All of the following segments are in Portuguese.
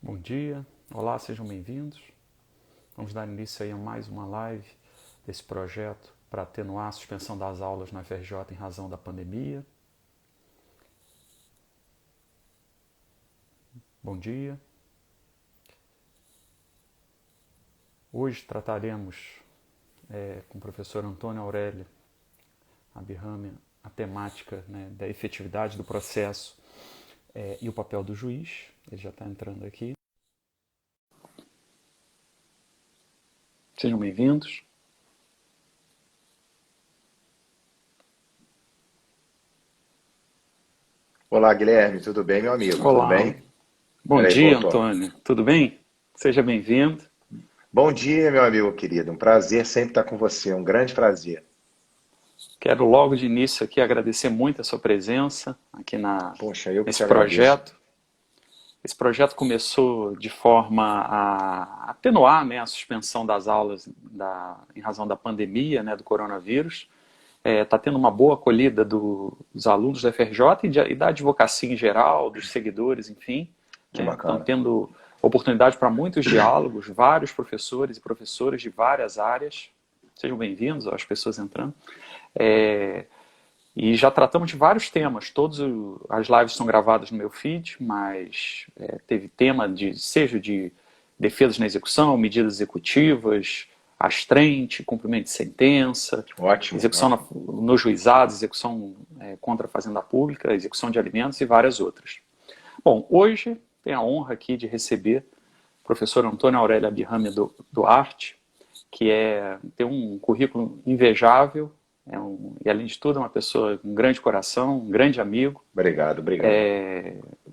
Bom dia, olá, sejam bem-vindos. Vamos dar início aí a mais uma live desse projeto para atenuar a suspensão das aulas na FRJ em razão da pandemia. Bom dia. Hoje trataremos com o professor Antônio Aurélio Abirrame a temática, da efetividade do processo e o papel do juiz. Ele já está entrando aqui. Sejam bem-vindos. Olá, Guilherme, tudo bem, meu amigo? Tudo Olá, bem? bom Peraí, dia, voltou. Antônio. Tudo bem? Seja bem-vindo. Bom dia, meu amigo querido. Um prazer sempre estar com você, um grande prazer. Quero logo de início aqui agradecer muito a sua presença aqui Poxa, eu que te nesse agradeço. projeto. Esse projeto começou de forma a atenuar, a suspensão das aulas em razão da pandemia, do coronavírus. Está tendo uma boa acolhida dos alunos da FRJ e da advocacia em geral, dos seguidores, enfim. Que Estão bacana. tendo oportunidade para muitos diálogos, vários professores e professoras de várias áreas. Sejam bem-vindos às pessoas entrando. E já tratamos de vários temas. As lives são gravadas no meu feed, mas teve tema seja de defesas na execução, medidas executivas, astrente, cumprimento de sentença, Ótimo, execução ótimo. nos juizados, execução contra a fazenda pública, execução de alimentos e várias outras. Bom, hoje tenho a honra aqui de receber o professor Antônio Aurélio Abirrame Duarte, que tem um currículo invejável, e além de tudo é uma pessoa com um grande coração, um grande amigo. Obrigado, obrigado.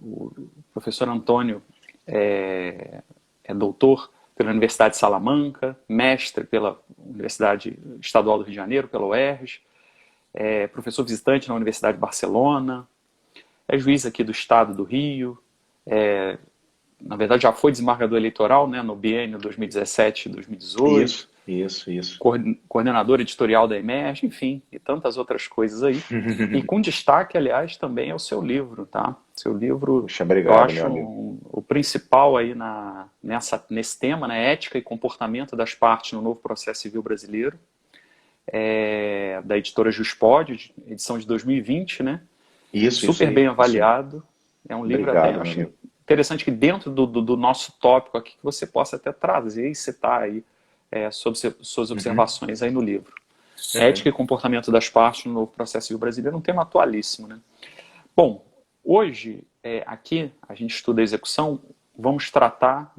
O professor Antônio é doutor pela Universidade de Salamanca, mestre pela Universidade Estadual do Rio de Janeiro, pela UERJ, é professor visitante na Universidade de Barcelona, é juiz aqui do Estado do Rio, na verdade já foi desembargador eleitoral, no biênio 2017-2018, Isso. coordenador editorial da Emerge, enfim, e tantas outras coisas aí. E com destaque, aliás, também é o seu livro, tá? Seu livro, Poxa, eu obrigado, meu acho amigo. o principal aí nesse tema, ética e comportamento das partes no novo processo civil brasileiro, da editora Juspod, edição de 2020, Isso super bem aí, isso aí. avaliado. É um livro até, Obrigado, eu meu acho amigo. interessante que dentro do nosso tópico aqui, que você possa até trazer e citar aí sobre suas Uhum, observações aí no livro. Ética uhum. e comportamento das partes no novo processo civil brasileiro é um tema atualíssimo, Bom, hoje, aqui, a gente estuda a execução, vamos tratar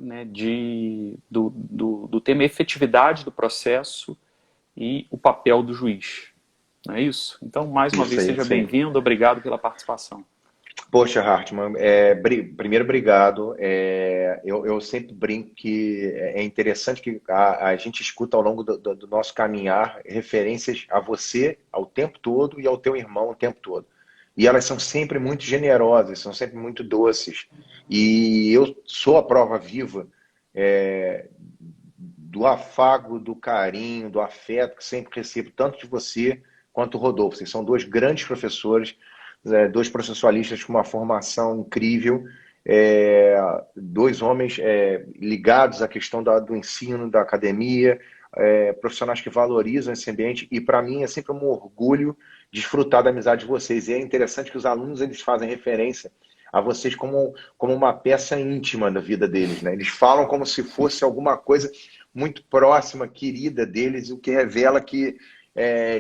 do tema efetividade do processo e o papel do juiz. Não é isso? Então, mais uma Isso vez, aí, seja isso aí. bem-vindo, obrigado pela participação. Poxa, Hartmann, primeiro, obrigado. Eu sempre brinco que é interessante que a gente escuta ao longo do nosso caminhar referências a você ao tempo todo e ao teu irmão o tempo todo. E elas são sempre muito generosas, são sempre muito doces. E eu sou a prova viva do afago, do carinho, do afeto que sempre recebo, tanto de você quanto do Rodolfo. Vocês são dois grandes professores, dois processualistas com uma formação incrível, dois homens ligados à questão do ensino, da academia, profissionais que valorizam esse ambiente, e para mim é sempre um orgulho desfrutar da amizade de vocês. E é interessante que os alunos eles fazem referência a vocês como uma peça íntima da vida deles, né? Eles falam como se fosse alguma coisa muito próxima, querida deles, o que revela que,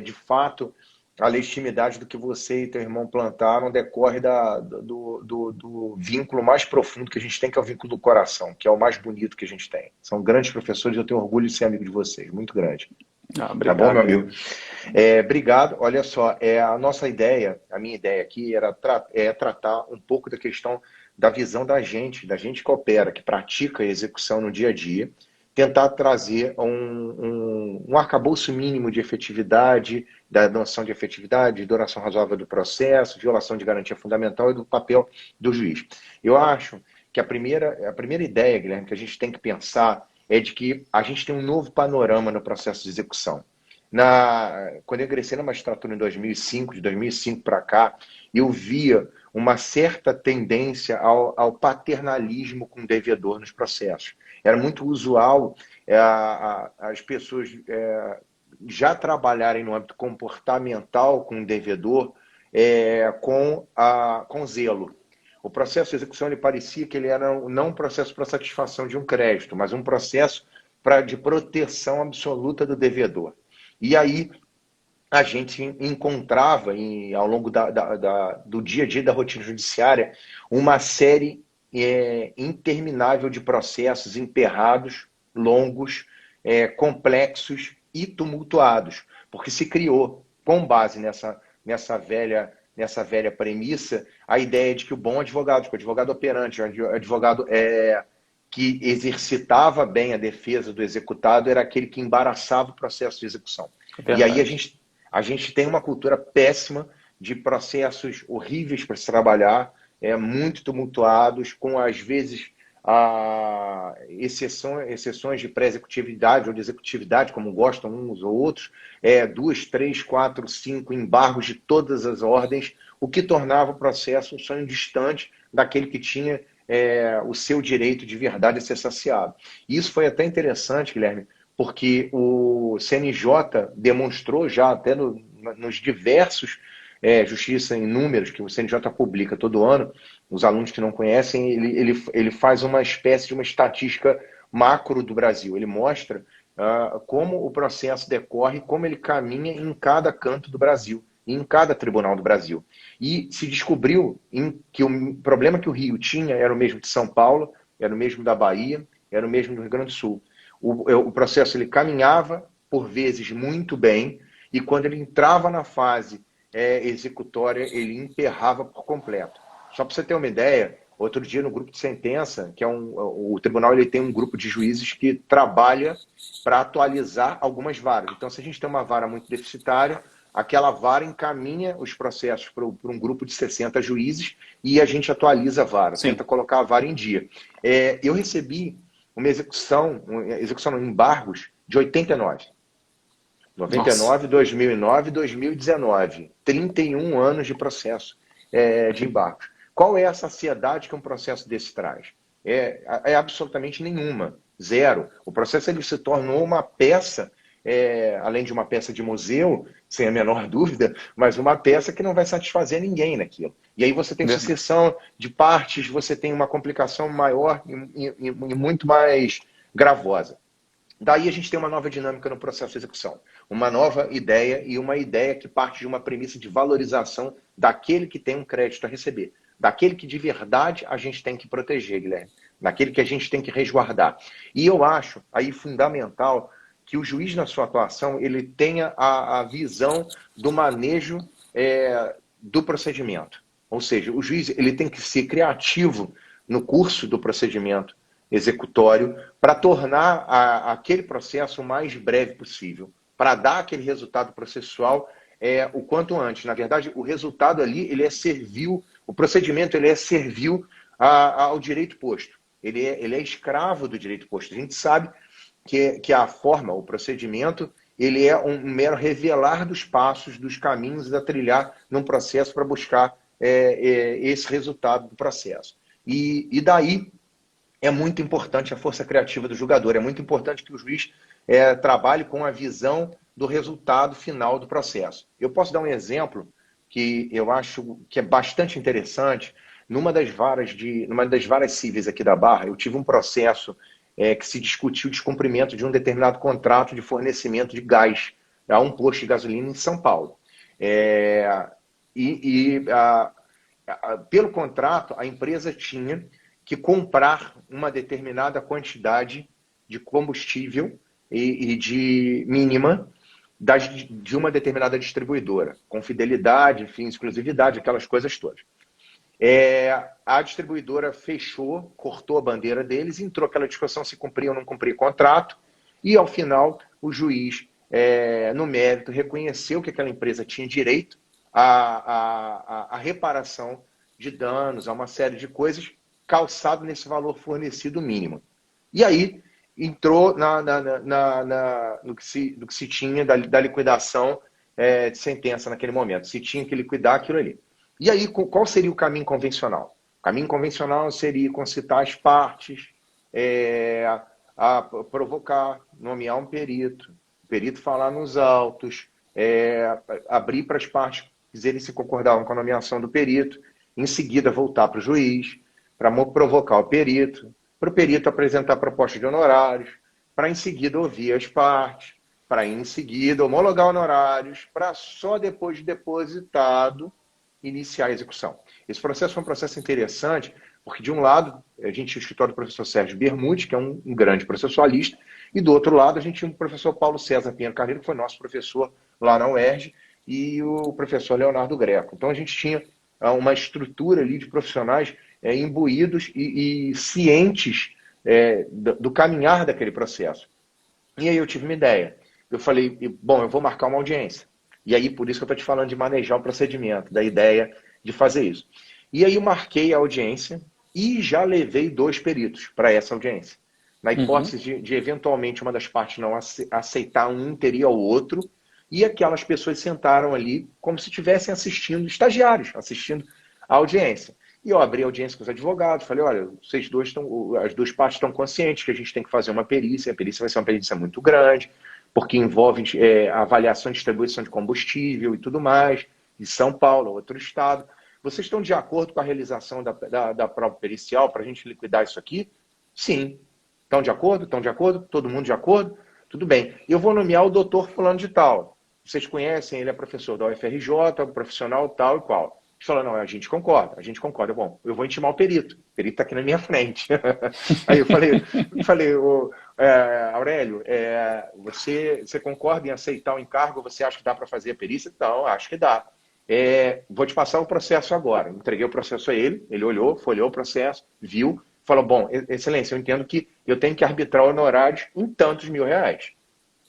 de fato, a legitimidade do que você e teu irmão plantaram decorre do vínculo mais profundo que a gente tem, que é o vínculo do coração, que é o mais bonito que a gente tem. São grandes professores, eu tenho orgulho de ser amigo de vocês, muito grande. Ah, Tá bom, meu obrigado. amigo? Obrigado. Olha só, a nossa ideia, a minha ideia aqui era tratar um pouco da questão da visão da gente que opera, que pratica a execução no dia a dia, tentar trazer um arcabouço mínimo de efetividade, da noção de efetividade, de duração razoável do processo, violação de garantia fundamental e do papel do juiz. Eu acho que a primeira ideia, Guilherme, que a gente tem que pensar é de que a gente tem um novo panorama no processo de execução. Quando eu ingressei na magistratura em 2005, de 2005 para cá, eu via uma certa tendência ao paternalismo com o devedor nos processos. Era muito usual as pessoas já trabalharem no âmbito comportamental com o devedor com zelo. O processo de execução ele parecia que ele era não um processo para satisfação de um crédito, mas um processo de proteção absoluta do devedor. E aí a gente encontrava, ao longo do dia a dia da rotina judiciária, uma série interminável de processos emperrados, longos, complexos e tumultuados, porque se criou, com base nessa velha premissa, a ideia de que o bom advogado, que o advogado operante, o advogado que exercitava bem a defesa do executado, era aquele que embaraçava o processo de execução. E aí a gente tem uma cultura péssima de processos horríveis para se trabalhar, muito tumultuados, com às vezes exceções de pré-executividade ou de executividade, como gostam uns ou outros, 2, 3, 4, 5 embargos de todas as ordens, o que tornava o processo um sonho distante daquele que tinha o seu direito de verdade a ser saciado. E isso foi até interessante, Guilherme, porque o CNJ demonstrou já até nos diversos Justiça em Números, que o CNJ publica todo ano, os alunos que não conhecem, ele faz uma espécie de uma estatística macro do Brasil. Ele mostra como o processo decorre, como ele caminha em cada canto do Brasil, em cada tribunal do Brasil. E se descobriu que o problema que o Rio tinha era o mesmo de São Paulo, era o mesmo da Bahia, era o mesmo do Rio Grande do Sul. O processo ele caminhava, por vezes, muito bem, e quando ele entrava na fase executória, ele emperrava por completo. Só para você ter uma ideia, outro dia no grupo de sentença, que o tribunal ele tem um grupo de juízes que trabalha para atualizar algumas varas. Então, se a gente tem uma vara muito deficitária, aquela vara encaminha os processos para um grupo de 60 juízes e a gente atualiza a vara, tenta colocar a vara em dia. Eu recebi uma execução em embargos de 89. 99, 2009 e 2019. 31 anos de processo de embargos. Qual é a saciedade que um processo desse traz? É absolutamente nenhuma. Zero. O processo ele se tornou uma peça, além de uma peça de museu, sem a menor dúvida, mas uma peça que não vai satisfazer ninguém naquilo. E aí você tem sucessão de partes, você tem uma complicação maior e muito mais gravosa. Daí a gente tem uma nova dinâmica no processo de execução. Uma nova ideia e uma ideia que parte de uma premissa de valorização daquele que tem um crédito a receber. Daquele que de verdade a gente tem que proteger, Guilherme. Daquele que a gente tem que resguardar. E eu acho aí fundamental que o juiz na sua atuação ele tenha a visão do manejo do procedimento. Ou seja, o juiz ele tem que ser criativo no curso do procedimento executório para tornar aquele processo o mais breve possível, para dar aquele resultado processual o quanto antes. Na verdade, o resultado ali ele é servil, o procedimento ele é servil ao direito posto. Ele é escravo do direito posto. A gente sabe que a forma, o procedimento, ele é um mero revelar dos passos, dos caminhos a trilhar num processo para buscar esse resultado do processo. E daí é muito importante a força criativa do julgador, é muito importante que o juiz trabalhe com a visão do resultado final do processo. Eu posso dar um exemplo que eu acho que é bastante interessante. Numa das varas cíveis aqui da Barra, eu tive um processo que se discutiu o descumprimento de um determinado contrato de fornecimento de gás a um posto de gasolina em São Paulo. Pelo contrato, a empresa tinha que comprar uma determinada quantidade de combustível e de mínima de uma determinada distribuidora, com fidelidade, enfim, exclusividade, aquelas coisas todas. A distribuidora fechou, cortou a bandeira deles, entrou aquela discussão se cumpria ou não cumpria o contrato, e ao final o juiz, no mérito, reconheceu que aquela empresa tinha direito à reparação de danos, a uma série de coisas, calçado nesse valor fornecido mínimo. E aí entrou no que se tinha da liquidação de sentença naquele momento. Se tinha que liquidar aquilo ali. E aí, qual seria o caminho convencional? O caminho convencional seria concitar as partes, a provocar, nomear um perito, o perito falar nos autos, abrir para as partes dizerem se concordavam com a nomeação do perito, em seguida voltar para o juiz, para provocar o perito, para o perito apresentar proposta de honorários, para em seguida ouvir as partes, para em seguida homologar honorários, para só depois de depositado iniciar a execução. Esse processo foi um processo interessante, porque de um lado a gente tinha o escritório do professor Sérgio Bermude, que é um grande processualista, e do outro lado a gente tinha o professor Paulo César Pinheiro Carneiro, que foi nosso professor lá na UERJ, e o professor Leonardo Greco. Então a gente tinha uma estrutura ali de profissionais imbuídos e cientes do caminhar daquele processo. E aí eu tive uma ideia. Eu falei, bom, eu vou marcar uma audiência. E aí, por isso que eu estou te falando de manejar o procedimento, da ideia de fazer isso. E aí eu marquei a audiência e já levei 2 peritos para essa audiência. Na hipótese de eventualmente uma das partes não aceitar, um teria o outro, e aquelas pessoas sentaram ali como se estivessem assistindo, estagiários, assistindo a audiência. E eu abri a audiência com os advogados, falei, olha, vocês dois as 2 partes estão conscientes que a gente tem que fazer uma perícia, a perícia vai ser uma perícia muito grande, porque envolve avaliação de distribuição de combustível e tudo mais, de São Paulo, outro estado. Vocês estão de acordo com a realização da prova pericial para a gente liquidar isso aqui? Sim. Estão de acordo? Estão de acordo? Todo mundo de acordo? Tudo bem. Eu vou nomear o doutor fulano de tal. Vocês conhecem, ele é professor da UFRJ, profissional tal e qual. Ele falou, não, a gente concorda, a gente concorda. Bom, eu vou intimar o perito está aqui na minha frente. Aí eu falei Aurélio, você concorda em aceitar o encargo? Você acha que dá para fazer a perícia? Então, acho que dá. Vou te passar o processo agora. Entreguei o processo a ele, ele olhou, folheou o processo, viu, falou, bom, excelência, eu entendo que eu tenho que arbitrar honorários em tantos R$ 1.000.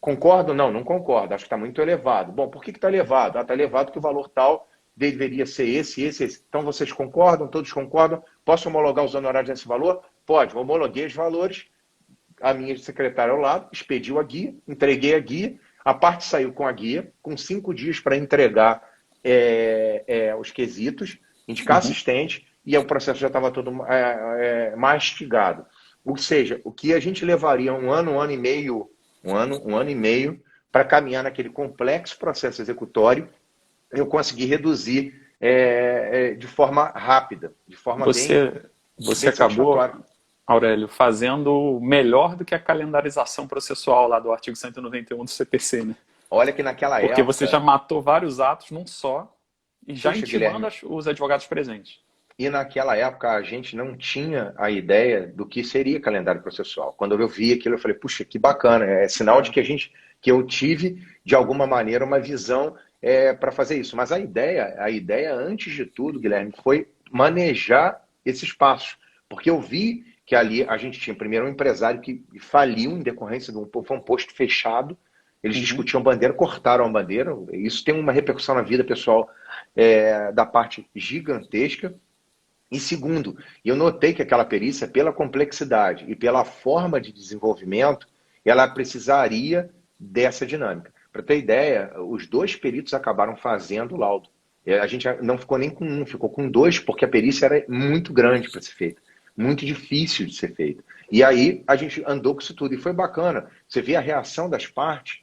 Concordo? Não, não concordo, acho que está muito elevado. Bom, por que está elevado? Está elevado que o valor tal deveria ser esse. Então vocês concordam? Todos concordam? Posso homologar os honorários nesse valor? Pode, homologuei os valores, a minha secretária ao lado, expediu a guia, entreguei a guia, a parte saiu com a guia, com 5 dias para entregar os quesitos, indicar assistente, e o processo já estava todo mastigado. Ou seja, o que a gente levaria um ano e meio, para caminhar naquele complexo processo executório, eu consegui reduzir de forma rápida, de forma Você acabou, Aurélio, fazendo melhor do que a calendarização processual lá do artigo 191 do CPC, né? Olha que naquela época... Porque você já matou vários atos num só e já intimando Guilherme, os advogados presentes. E naquela época a gente não tinha a ideia do que seria calendário processual. Quando eu vi aquilo, eu falei, puxa, que bacana. É sinal de que eu tive, de alguma maneira, uma visão para fazer isso. Mas a ideia, antes de tudo, Guilherme, foi manejar esses passos. Porque eu vi que ali a gente tinha primeiro um empresário que faliu em decorrência de um posto fechado. Eles discutiam bandeira, cortaram a bandeira. Isso tem uma repercussão na vida pessoal da parte gigantesca. E segundo, eu notei que aquela perícia, pela complexidade e pela forma de desenvolvimento, ela precisaria dessa dinâmica. Para ter ideia, os 2 peritos acabaram fazendo o laudo. A gente não ficou nem com um, ficou com 2, porque a perícia era muito grande para ser feita, muito difícil de ser feita. E aí a gente andou com isso tudo, e foi bacana. Você vê a reação das partes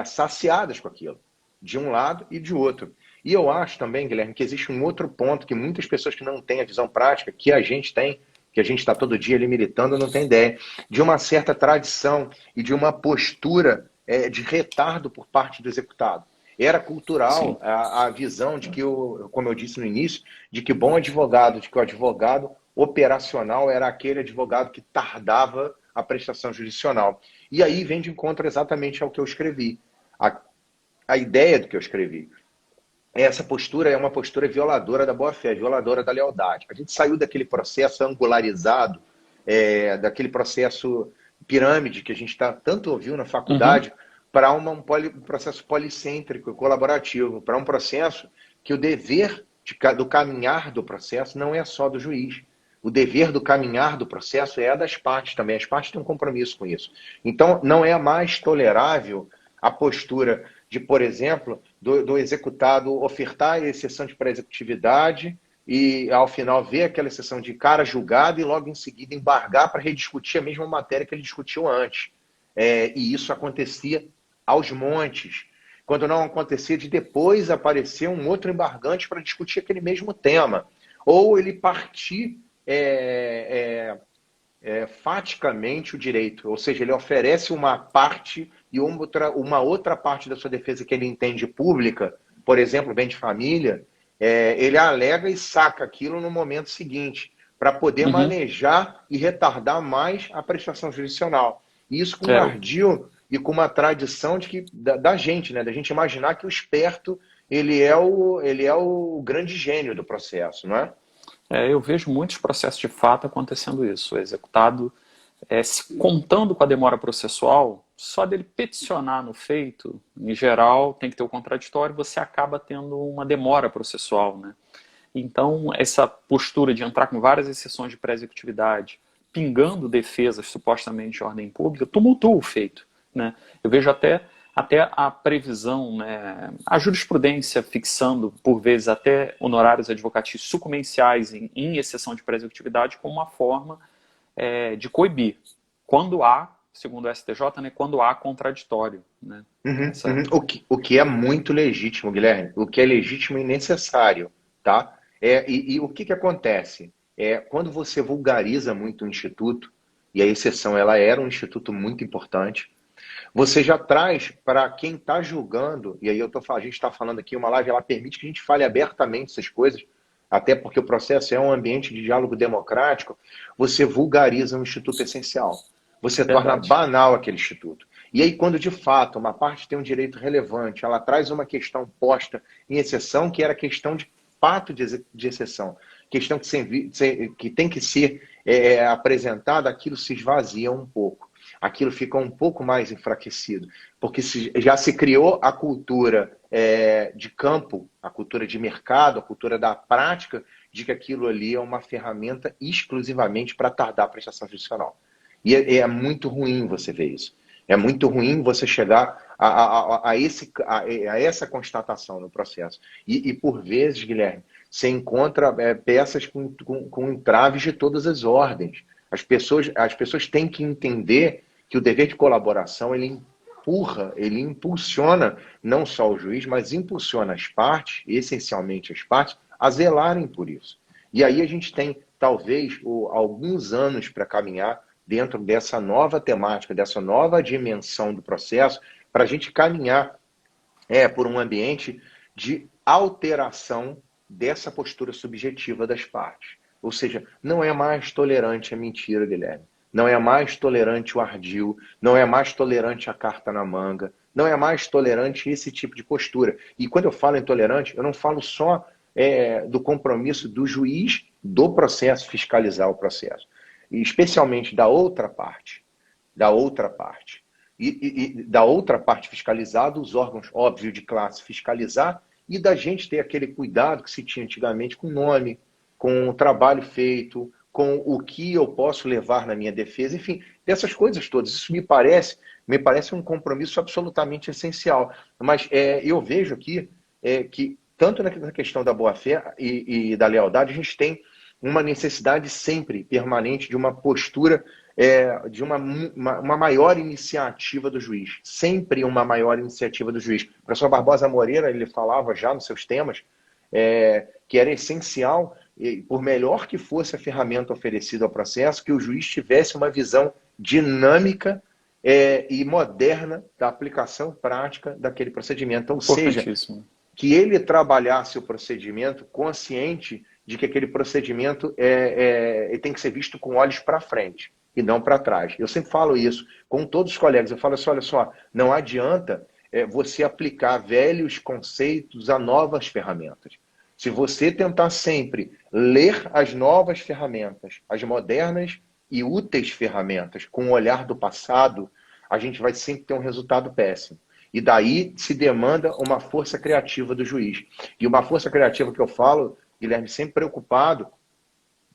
saciadas com aquilo, de um lado e de outro. E eu acho também, Guilherme, que existe um outro ponto que muitas pessoas que não têm a visão prática, que a gente tem, que a gente está todo dia ali militando, não tem ideia, de uma certa tradição e de uma postura de retardo por parte do executado. Era cultural a visão de que, como eu disse no início, de que bom advogado, de que o advogado operacional era aquele advogado que tardava a prestação jurisdicional. E aí vem de encontro exatamente ao que eu escrevi. A ideia do que eu escrevi. Essa postura é uma postura violadora da boa-fé, violadora da lealdade. A gente saiu daquele processo angularizado, daquele processo pirâmide que a gente tanto ouviu na faculdade, para um processo policêntrico, colaborativo, para um processo que o dever do caminhar do processo não é só do juiz. O dever do caminhar do processo é das partes também. As partes têm um compromisso com isso. Então, não é mais tolerável a postura de, por exemplo, do executado ofertar a exceção de pré-executividade e, ao final, ver aquela exceção de cara julgado e, logo em seguida, embargar para rediscutir a mesma matéria que ele discutiu antes. E isso acontecia aos montes. Quando não acontecia, de depois aparecer um outro embargante para discutir aquele mesmo tema. Ou ele partir faticamente o direito, ou seja, ele oferece uma parte e uma outra parte da sua defesa que ele entende pública, por exemplo, bem de família, ele alega e saca aquilo no momento seguinte, para poder manejar e retardar mais a prestação jurisdicional. Isso com um ardil e com uma tradição da gente, né? Da gente imaginar que o esperto ele é o grande gênio do processo, não é? Eu vejo muitos processos de fato acontecendo isso. O executado, se contando com a demora processual, só dele peticionar no feito, em geral, tem que ter o contraditório, você acaba tendo uma demora processual, né? Então, essa postura de entrar com várias exceções de pré-executividade, pingando defesas supostamente de ordem pública, tumultua o feito, né? Eu vejo até a previsão, né, a jurisprudência fixando, por vezes, até honorários advocatícios sucumbenciais em exceção de pré-executividade como uma forma de coibir. Quando há, segundo o STJ, né, quando há contraditório. Né? O que é muito legítimo, Guilherme. O que é legítimo e necessário. Tá? E o que acontece? Quando você vulgariza muito o instituto, e a exceção ela era um instituto muito importante, você já traz para quem está julgando, e aí a gente está falando aqui, uma live, ela permite que a gente fale abertamente essas coisas, até porque o processo é um ambiente de diálogo democrático, você vulgariza um instituto essencial. Você torna banal aquele instituto. E aí, quando de fato uma parte tem um direito relevante, ela traz uma questão posta em exceção, que era questão de fato de exceção, questão que tem que ser apresentada, aquilo se esvazia um pouco. Aquilo fica um pouco mais enfraquecido, porque já se criou a cultura de campo, a cultura de mercado, a cultura da prática, de que aquilo ali é uma ferramenta exclusivamente para tardar a prestação judicial. E é muito ruim você ver isso. É muito ruim você chegar a essa constatação no processo. E por vezes, Guilherme, você encontra peças com entraves de todas as ordens. As pessoas têm que entender que o dever de colaboração, ele impulsiona não só o juiz, mas impulsiona as partes, essencialmente as partes, a zelarem por isso. E aí a gente tem, talvez, alguns anos para caminhar dentro dessa nova temática, dessa nova dimensão do processo, para a gente caminhar por um ambiente de alteração dessa postura subjetiva das partes. Ou seja, não é mais tolerante a mentira, Guilherme. Não é mais tolerante o ardil, não é mais tolerante a carta na manga, não é mais tolerante esse tipo de postura. E quando eu falo intolerante, eu não falo só do compromisso do juiz do processo fiscalizar o processo, e especialmente da outra parte. E da outra parte fiscalizada, os órgãos, óbvio, de classe fiscalizar, e da gente ter aquele cuidado que se tinha antigamente com o nome, com o trabalho feito, com o que eu posso levar na minha defesa, enfim, dessas coisas todas. Isso me parece um compromisso absolutamente essencial. Mas eu vejo aqui que, tanto na questão da boa-fé e da lealdade, a gente tem uma necessidade sempre permanente de uma postura, de uma maior iniciativa do juiz. Sempre uma maior iniciativa do juiz. O professor Barbosa Moreira, ele falava já nos seus temas, que era essencial, por melhor que fosse a ferramenta oferecida ao processo, que o juiz tivesse uma visão dinâmica e moderna da aplicação prática daquele procedimento. Ou seja, que ele trabalhasse o procedimento consciente de que aquele procedimento tem que ser visto com olhos para frente e não para trás. Eu sempre falo isso com todos os colegas. Eu falo assim, olha só, não adianta você aplicar velhos conceitos a novas ferramentas. Se você tentar sempre ler as novas ferramentas, as modernas e úteis ferramentas, com o olhar do passado, a gente vai sempre ter um resultado péssimo. E daí se demanda uma força criativa do juiz. E uma força criativa que eu falo, Guilherme, sempre preocupado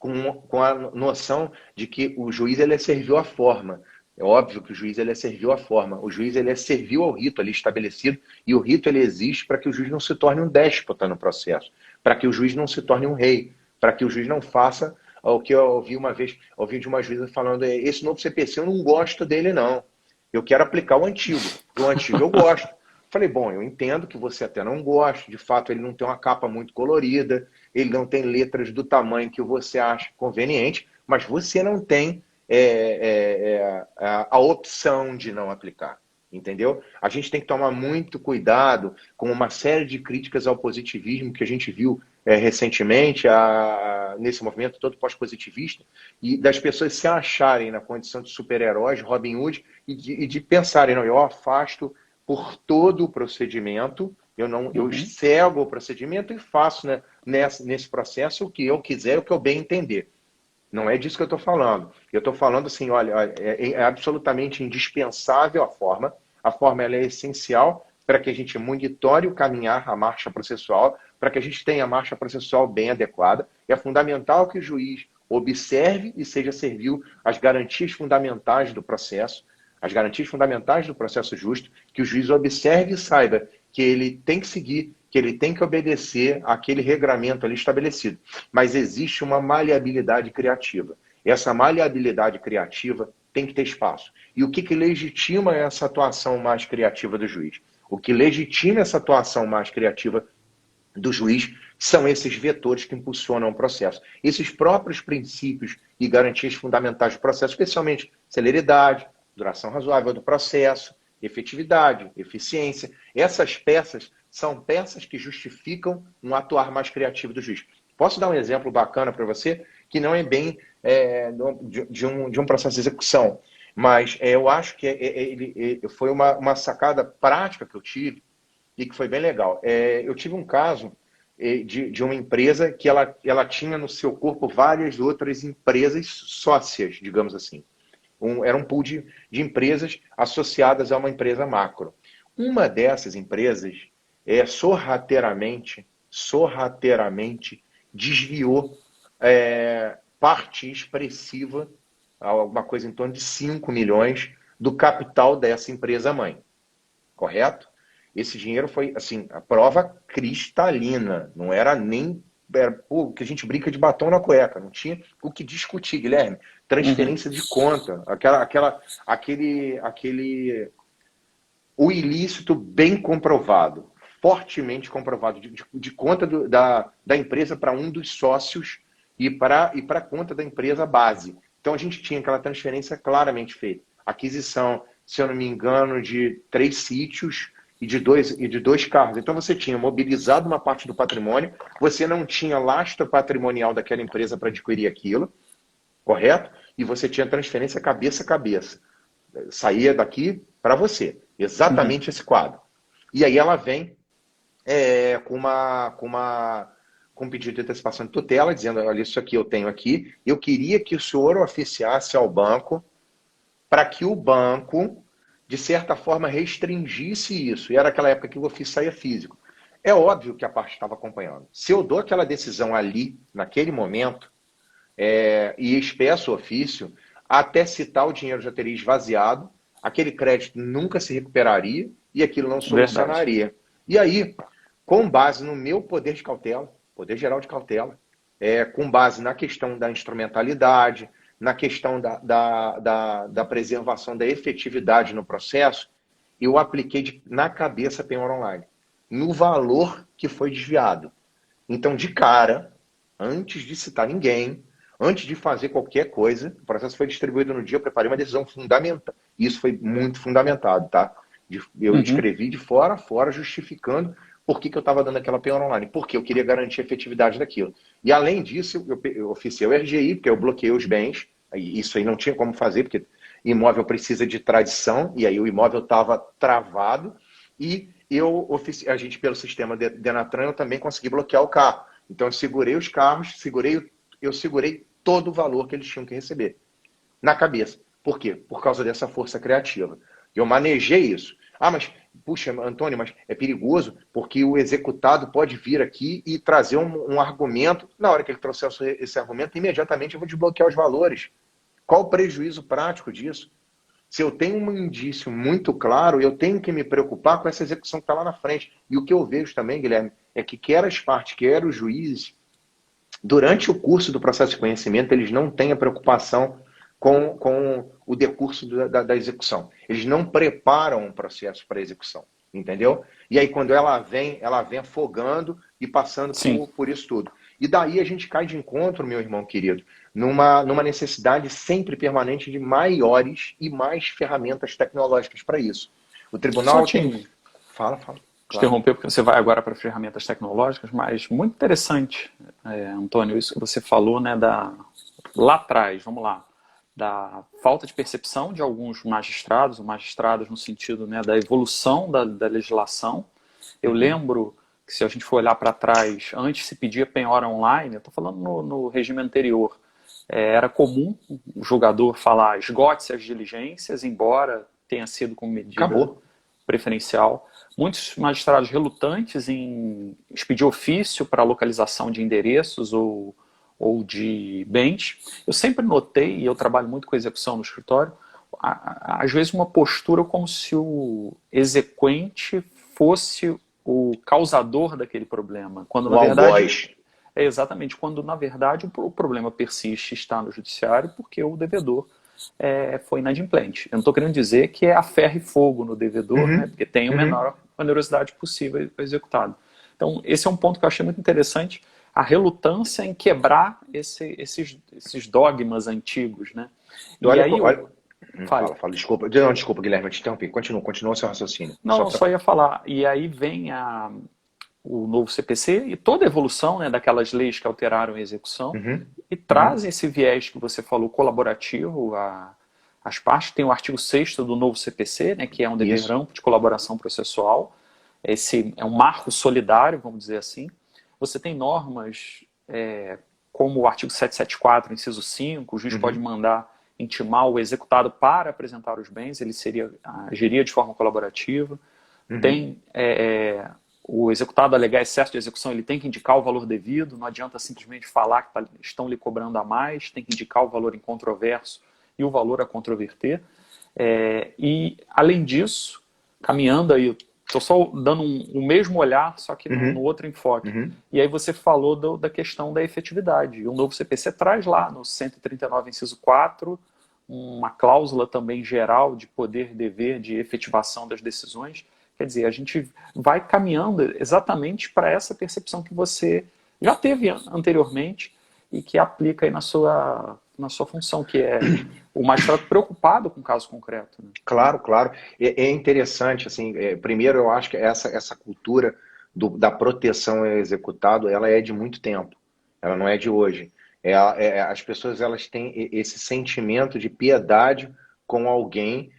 com a noção de que o juiz ele é servil à forma. É óbvio que o juiz ele é servil à forma. O juiz ele é servil ao rito ali estabelecido, e o rito ele existe para que o juiz não se torne um déspota no processo, para que o juiz não se torne um rei, para que o juiz não faça o que eu ouvi uma vez, ouvi de uma juíza falando: esse novo CPC eu não gosto dele não, eu quero aplicar o antigo eu gosto. Falei: bom, eu entendo que você até não gosta, de fato ele não tem uma capa muito colorida, ele não tem letras do tamanho que você acha conveniente, mas você não tem a opção de não aplicar, entendeu? A gente tem que tomar muito cuidado com uma série de críticas ao positivismo que a gente viu recentemente, nesse movimento todo pós-positivista, e das pessoas se acharem na condição de super-heróis, Robin Hood, e de pensarem: não, eu afasto por todo o procedimento, eu cego o procedimento e faço, né, nesse processo o que eu quiser, o que eu bem entender. Não é disso que eu estou falando. Eu estou falando assim: olha, é absolutamente indispensável a forma ela é essencial para que a gente monitore o caminhar, a marcha processual, para que a gente tenha a marcha processual bem adequada. É fundamental que o juiz observe e seja servil às garantias fundamentais do processo, as garantias fundamentais do processo justo, que o juiz observe e saiba que ele tem que seguir, que ele tem que obedecer àquele regramento ali estabelecido. Mas existe uma maleabilidade criativa. Essa maleabilidade criativa tem que ter espaço. E o que legitima essa atuação mais criativa do juiz? O que legitima essa atuação mais criativa do juiz são esses vetores que impulsionam o processo. Esses próprios princípios e garantias fundamentais do processo, especialmente celeridade, duração razoável do processo, efetividade, eficiência. Essas peças são peças que justificam um atuar mais criativo do juiz. Posso dar um exemplo bacana para você, que não é bem de um processo de execução, mas eu acho que foi uma sacada prática que eu tive e que foi bem legal. Eu tive um caso de uma empresa que ela tinha no seu corpo várias outras empresas sócias, digamos assim. Era um pool de empresas associadas a uma empresa macro. Uma dessas empresas sorrateiramente desviou parte expressiva, alguma coisa em torno de 5 milhões, do capital dessa empresa mãe. Correto? Esse dinheiro foi, assim, a prova cristalina. Não era nem... o que a gente brinca de batom na cueca. Não tinha o que discutir, Guilherme. Transferência de conta. O ilícito bem comprovado. Fortemente comprovado. De conta da empresa para um dos sócios e para a conta da empresa base. Então a gente tinha aquela transferência claramente feita. Aquisição, se eu não me engano, de 3 sítios e de dois carros. Então você tinha mobilizado uma parte do patrimônio, você não tinha lastro patrimonial daquela empresa para adquirir aquilo, correto? E você tinha transferência cabeça a cabeça. Saía daqui para você. Exatamente esse quadro. E aí ela vem com um pedido de antecipação de tutela, dizendo: olha, isso aqui eu tenho aqui, eu queria que o senhor oficiasse ao banco para que o banco, de certa forma, restringisse isso. E era aquela época que o ofício saía físico. É óbvio que a parte estava acompanhando. Se eu dou aquela decisão ali, naquele momento, e expresso o ofício, até citar o dinheiro já teria esvaziado, aquele crédito nunca se recuperaria e aquilo não solucionaria. Verdade. E aí, com base no meu poder de cautela, poder geral de cautela, com base na questão da instrumentalidade, na questão da preservação da efetividade no processo, eu apliquei na cabeça a penhora online, no valor que foi desviado. Então, de cara, antes de citar ninguém, antes de fazer qualquer coisa, o processo foi distribuído no dia, eu preparei uma decisão fundamental. Isso foi muito fundamentado, tá? Eu escrevi de fora a fora, justificando por que eu estava dando aquela penhora online. Porque eu queria garantir a efetividade daquilo. E além disso, eu oficiei o RGI, porque eu bloqueei os bens. Isso aí não tinha como fazer, porque imóvel precisa de tradição, e aí o imóvel estava travado. E a gente, pelo sistema Denatran, eu também consegui bloquear o carro. Então eu segurei os carros, eu segurei todo o valor que eles tinham que receber na cabeça. Por quê? Por causa dessa força criativa. Eu manejei isso. Ah, mas Puxa, Antônio, mas é perigoso porque o executado pode vir aqui e trazer um argumento. Na hora que ele trouxer esse argumento, imediatamente eu vou desbloquear os valores. Qual o prejuízo prático disso? Se eu tenho um indício muito claro, eu tenho que me preocupar com essa execução que está lá na frente. E o que eu vejo também, Guilherme, é que quer as partes, quer os juízes, durante o curso do processo de conhecimento, eles não têm a preocupação com o decurso da execução. Eles não preparam um processo para execução, entendeu? E aí, quando ela vem afogando e passando por isso tudo. E daí a gente cai de encontro, meu irmão querido, numa necessidade sempre permanente de maiores e mais ferramentas tecnológicas para isso. O tribunal tem... Fala. Claro. Interromper, porque você vai agora para ferramentas tecnológicas, mas muito interessante, Antônio, isso que você falou, né, lá atrás, vamos lá, da falta de percepção de alguns magistrados, ou magistradas no sentido, né, da evolução da legislação. Eu lembro que se a gente for olhar para trás, antes se pedia penhora online, eu estou falando no regime anterior, era comum o julgador falar esgote-se as diligências, embora tenha sido como medida preferencial. Muitos magistrados relutantes em expedir ofício para localização de endereços ou de bens. Eu sempre notei, e eu trabalho muito com execução no escritório, às vezes uma postura como se o exequente fosse o causador daquele problema. Quando, na verdade, exatamente, quando na verdade o problema persiste, está no judiciário, porque o devedor foi inadimplente. Eu não estou querendo dizer que é a ferro e fogo no devedor, né, porque tem a menor onerosidade possível executado. Então, esse é um ponto que eu achei muito interessante, a relutância em quebrar esses dogmas antigos, né? Fala. Desculpa. Não, desculpa, Guilherme, eu te interrompi. Continua seu raciocínio. Só ia falar. E aí vem o novo CPC e toda a evolução, né, daquelas leis que alteraram a execução e traz esse viés que você falou, colaborativo, as partes. Tem o artigo 6º do novo CPC, né, que é um dever amplo de colaboração processual. Esse é um marco solidário, vamos dizer assim. Você tem normas como o artigo 774, inciso 5, o juiz pode mandar intimar o executado para apresentar os bens, ele agiria de forma colaborativa. Tem o executado alegar excesso de execução, ele tem que indicar o valor devido, não adianta simplesmente falar que estão lhe cobrando a mais, tem que indicar o valor incontroverso e o valor a controverter. E, além disso, caminhando aí, estou só dando o mesmo olhar, só que no outro enfoque. E aí você falou da questão da efetividade. O novo CPC traz lá, no 139, inciso 4, uma cláusula também geral de poder e dever de efetivação das decisões. Quer dizer, a gente vai caminhando exatamente para essa percepção que você já teve anteriormente e que aplica aí na sua função, que é o magistrado preocupado com o caso concreto. Né? Claro. É interessante, assim, primeiro eu acho que essa cultura da proteção ao executado, ela é de muito tempo, ela não é de hoje. As pessoas elas têm esse sentimento de piedade com alguém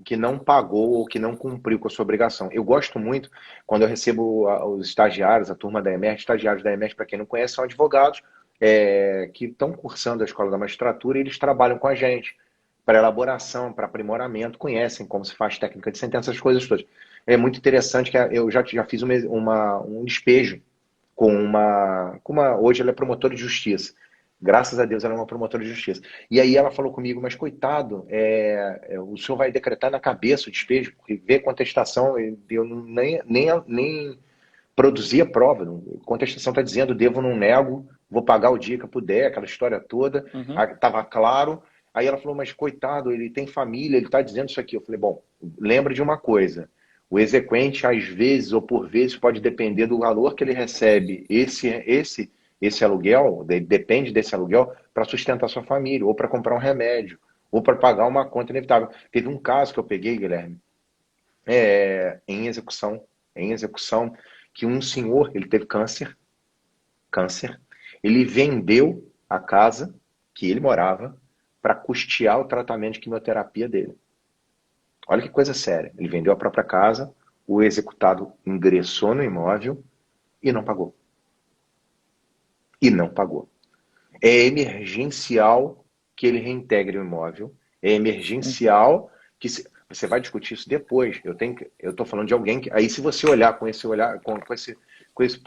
que não pagou ou que não cumpriu com a sua obrigação. Eu gosto muito quando eu recebo os estagiários, a turma da EMERG. Estagiários da EMERG, para quem não conhece, são advogados que estão cursando a Escola da Magistratura e eles trabalham com a gente para elaboração, para aprimoramento, conhecem como se faz técnica de sentença, essas coisas todas. É muito interessante que eu já fiz um despejo com hoje ela é promotora de justiça. Graças a Deus ela é uma promotora de justiça. E aí ela falou comigo, mas coitado, o senhor vai decretar na cabeça o despejo, porque vê contestação, eu nem produzi a prova. Contestação está dizendo, devo, não nego, vou pagar o dia que eu puder, aquela história toda. Estava claro. Aí ela falou, mas coitado, ele tem família, ele está dizendo isso aqui. Eu falei, bom, lembra de uma coisa, o exequente, às vezes ou por vezes, pode depender do valor que ele recebe esse aluguel, depende desse aluguel para sustentar sua família, ou para comprar um remédio, ou para pagar uma conta inevitável. Teve um caso que eu peguei, Guilherme, em execução, que um senhor, ele teve câncer, ele vendeu a casa que ele morava para custear o tratamento de quimioterapia dele. Olha que coisa séria. Ele vendeu a própria casa, o executado ingressou no imóvel e não pagou. É emergencial que ele reintegre o imóvel. É emergencial que... Você vai discutir isso depois. Eu estou falando de alguém que. Aí, se você olhar com esse olhar,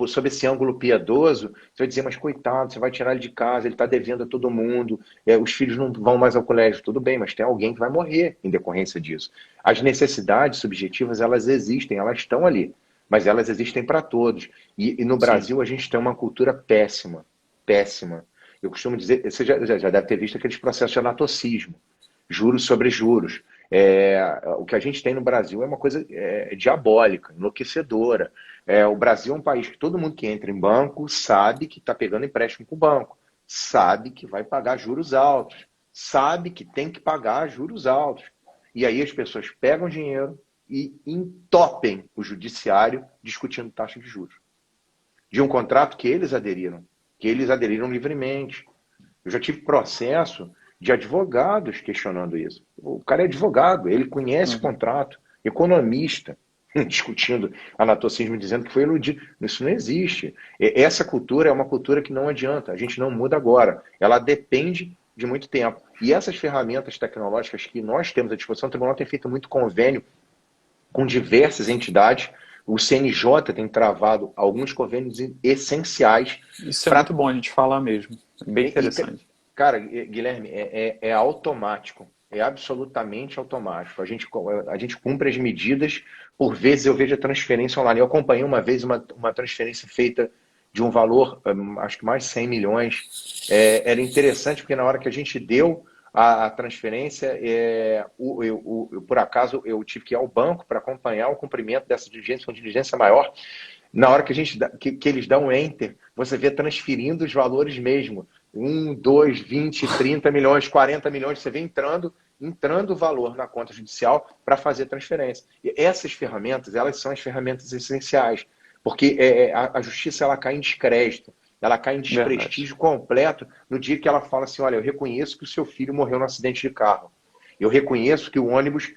sob esse ângulo piedoso, você vai dizer, mas coitado, você vai tirar ele de casa, ele está devendo a todo mundo, os filhos não vão mais ao colégio. Tudo bem, mas tem alguém que vai morrer em decorrência disso. As necessidades subjetivas, elas existem, elas estão ali, mas elas existem para todos. E no Sim. Brasil, a gente tem uma cultura péssima, péssima. Eu costumo dizer, você já deve ter visto aqueles processos de anatocismo, juros sobre juros. O que a gente tem no Brasil é uma coisa diabólica, enlouquecedora. O Brasil é um país que todo mundo que entra em banco sabe que está pegando empréstimo com o banco, sabe que vai pagar juros altos, sabe que tem que pagar juros altos. E aí as pessoas pegam dinheiro e entopem o judiciário discutindo taxa de juros. De um contrato que eles aderiram livremente. Eu já tive processo de advogados questionando isso. O cara é advogado, ele conhece o contrato, economista, discutindo anatocismo, dizendo que foi iludido. Isso não existe. Essa cultura é uma cultura que não adianta, a gente não muda agora. Ela depende de muito tempo. E essas ferramentas tecnológicas que nós temos à disposição, o Tribunal tem feito muito convênio com diversas entidades. O CNJ tem travado alguns convênios essenciais. Isso é muito bom a gente falar mesmo. É bem interessante. Cara, Guilherme, é automático. É absolutamente automático. A gente cumpre as medidas. Por vezes eu vejo a transferência online. Eu acompanhei uma vez uma transferência feita de um valor, acho que mais de 100 milhões. Era interessante porque na hora que a gente deu a transferência, por acaso eu tive que ir ao banco para acompanhar o cumprimento dessa diligência, uma diligência maior. Na hora que eles dão enter, você vê transferindo os valores mesmo. 1, 2, 20, 30 milhões, 40 milhões, você vê entrando o valor na conta judicial para fazer transferência. E essas ferramentas, elas são as ferramentas essenciais, porque a justiça ela cai em descrédito, ela cai em desprestígio completo no dia que ela fala assim, olha, eu reconheço que o seu filho morreu num acidente de carro. Eu reconheço que o ônibus,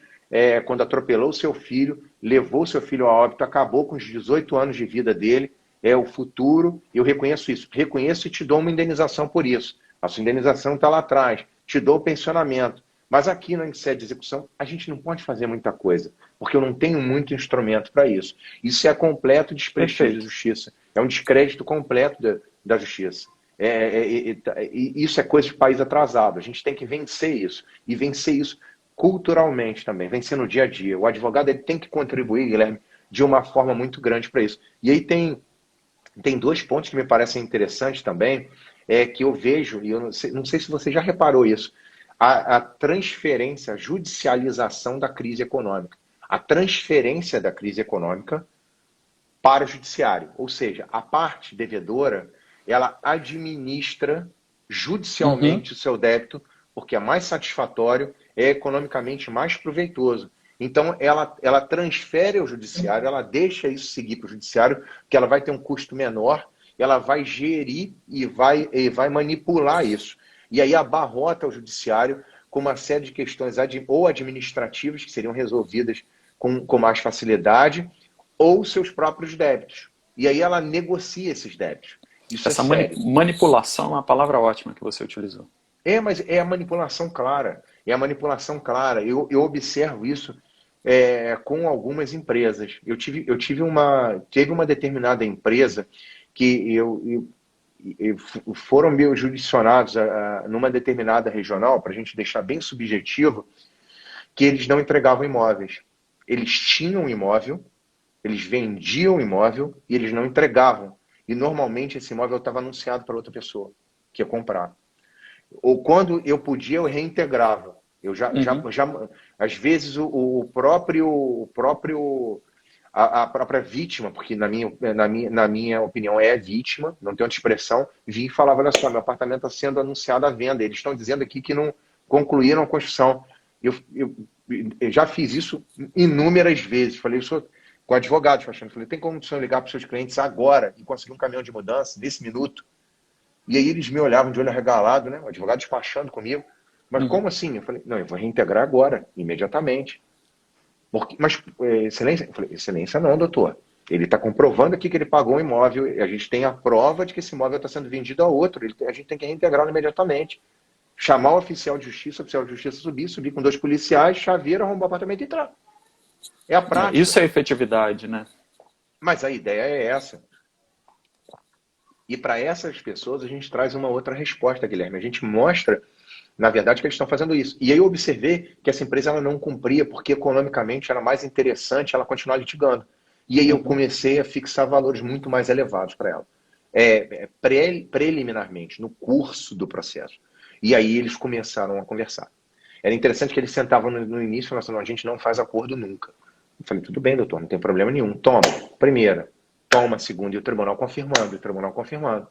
quando atropelou o seu filho, levou o seu filho a óbito, acabou com os 18 anos de vida dele, o futuro, eu reconheço isso. Reconheço e te dou uma indenização por isso. A sua indenização está lá atrás. Te dou o pensionamento. Mas aqui na sede de execução, a gente não pode fazer muita coisa, porque eu não tenho muito instrumento para isso. Isso é completo desprestígio da justiça. É um descrédito completo da justiça. Isso é coisa de país atrasado. A gente tem que vencer isso. E vencer isso culturalmente também, vencer no dia a dia. O advogado ele tem que contribuir, Guilherme, de uma forma muito grande para isso. E aí tem 2 pontos que me parecem interessantes também, que eu vejo, e eu não sei se você já reparou isso, a transferência, a judicialização da crise econômica. A transferência da crise econômica para o judiciário. Ou seja, a parte devedora, ela administra judicialmente o seu débito, porque é mais satisfatório, é economicamente mais proveitoso. Então, ela transfere ao judiciário, ela deixa isso seguir para o judiciário, que ela vai ter um custo menor, ela vai gerir e vai manipular isso. E aí abarrota o judiciário com uma série de questões ou administrativas, que seriam resolvidas com mais facilidade, ou seus próprios débitos. E aí ela negocia esses débitos. Isso Essa é sério. manipulação é uma palavra ótima que você utilizou. Mas é a manipulação clara. É a manipulação clara. Eu observo isso com algumas empresas. Teve uma determinada empresa que foram meio jurisdicionados numa determinada regional, para a gente deixar bem subjetivo, que eles não entregavam imóveis. Eles tinham um imóvel, eles vendiam o imóvel e eles não entregavam. E normalmente esse imóvel estava anunciado para outra pessoa que ia comprar. Ou quando eu podia, eu reintegrava. Eu já às vezes a própria vítima, porque na minha opinião é vítima, não tem outra expressão, vinha e falava, olha só, meu apartamento está sendo anunciado à venda, eles estão dizendo aqui que não concluíram a construção. Eu já fiz isso inúmeras vezes, falei isso com advogados, falei, tem como o senhor ligar para os seus clientes agora e conseguir um caminhão de mudança, nesse minuto? E aí eles me olhavam de olho arregalado, né? O advogado despachando comigo. Mas como assim? Eu falei, não, eu vou reintegrar agora, imediatamente. Mas, excelência? Eu falei, excelência não, doutor. Ele está comprovando aqui que ele pagou um imóvel, e a gente tem a prova de que esse imóvel está sendo vendido a outro, a gente tem que reintegrá-lo imediatamente. chamar o oficial de justiça subir com 2 policiais, chaveiro, arrombar o apartamento e entrar. É a prática. Isso é efetividade, né? Mas a ideia é essa. E para essas pessoas a gente traz uma outra resposta, Guilherme. A gente mostra, na verdade, que eles estão fazendo isso. E aí eu observei que essa empresa ela não cumpria porque economicamente era mais interessante ela continuar litigando. E aí eu comecei a fixar valores muito mais elevados para ela. Preliminarmente, no curso do processo. E aí eles começaram a conversar. Era interessante que eles sentavam no início e falavam assim, não, a gente não faz acordo nunca. Eu falei, tudo bem, doutor, não tem problema nenhum. Toma, primeira. Toma a segunda e o tribunal confirmando.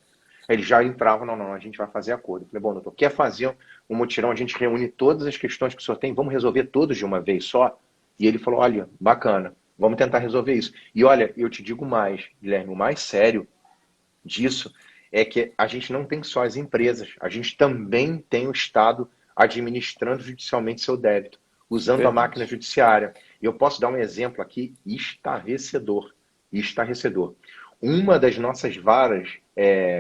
Aí eles já entravam, não, a gente vai fazer acordo. Eu falei, bom, doutor, quer fazer um mutirão? A gente reúne todas as questões que o senhor tem, vamos resolver todas de uma vez só? E ele falou, olha, bacana, vamos tentar resolver isso. E olha, eu te digo mais, Guilherme, o mais sério disso é que a gente não tem só as empresas, a gente também tem o Estado administrando judicialmente seu débito, usando a máquina judiciária. E eu posso dar um exemplo aqui estarrecedor. Uma das nossas varas